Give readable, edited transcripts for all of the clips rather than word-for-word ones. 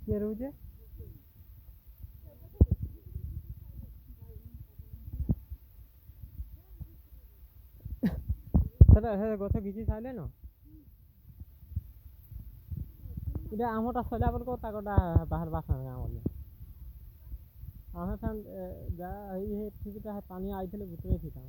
କିଏ ରହୁଛେ ସେଟା ସେ ଗଛ କିଛି ସାଇଲେ ন এটা আমটা সইলা বলকো তাকটা বাহার বাসা আমলে ଆମେ ଯା ଏଇ ଠିକଟା ପାଣି ଆଇଥିଲେ ଭିତରେ ଥିଲା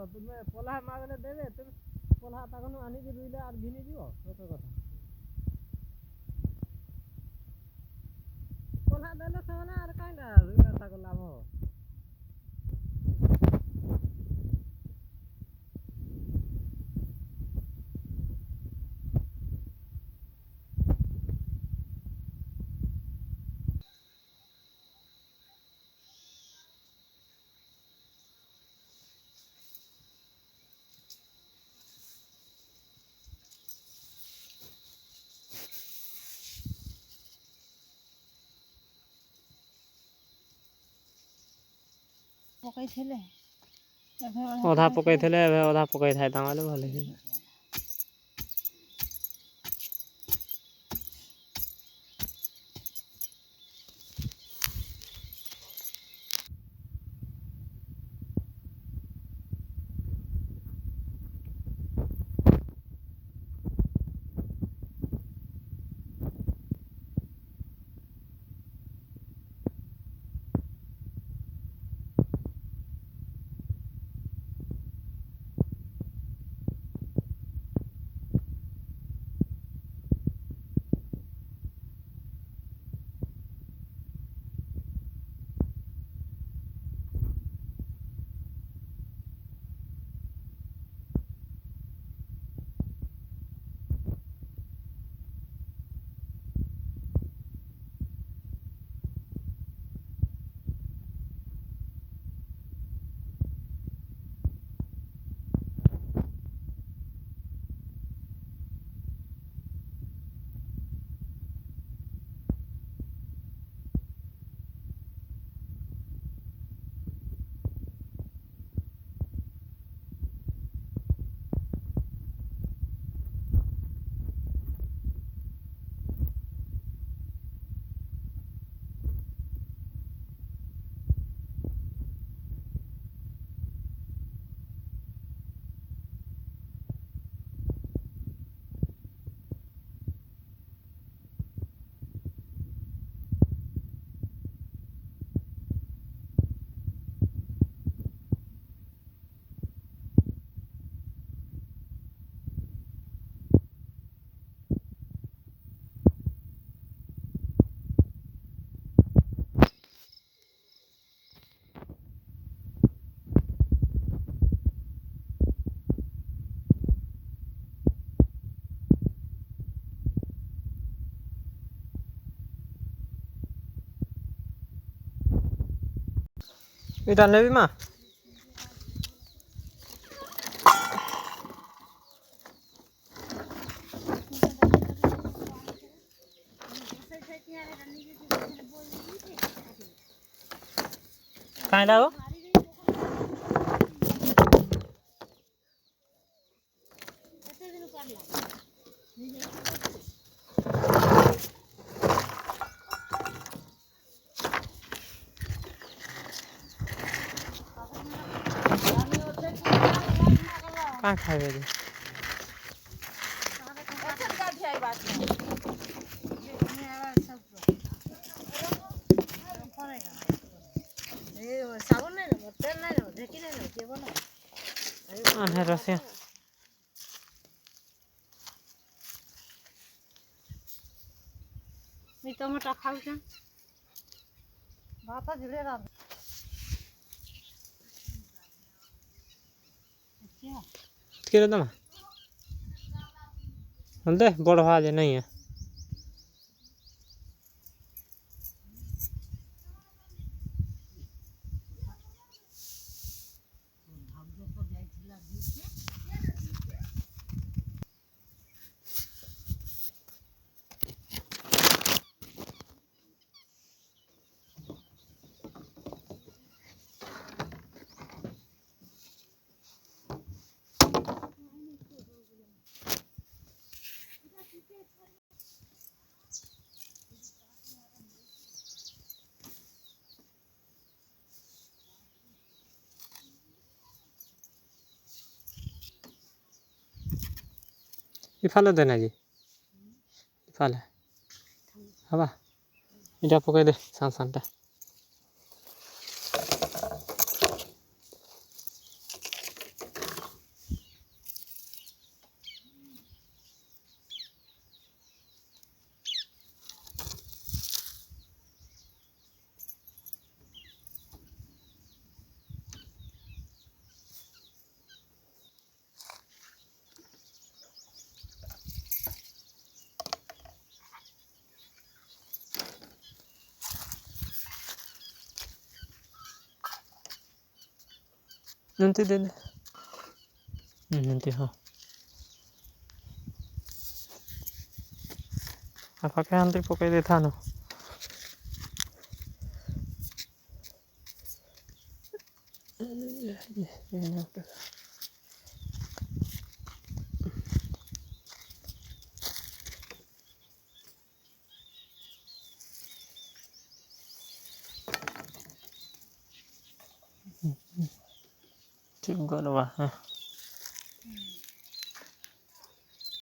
তুমি পলাহ মাগলে দেবে তুমি পলাহ তখন আনিকি রুইলে আর ঘিনে দিব সত কথা পলাহ দেলে ସେମାନେ আর কাইনা রুইলা তাকে লাভ হব ଅଧା ପକେଇଥିଲେ ଏବେ ଅଧା ପକେଇଥାଏ ତାମାନେ ଭଲ ହେଇଛି এটা নেবি মা কাইলা গো कहाँ खाए रे रसिया मी टमाटा खाऊ छन भात झुले रा किरे दमा हलदे बड़ भाज नहीं है ইফালে দে নাকি ইফালে হবা এটা পকাই দে চানটা nanti deh nanti apakah nanti pakai deh thano Juga loh,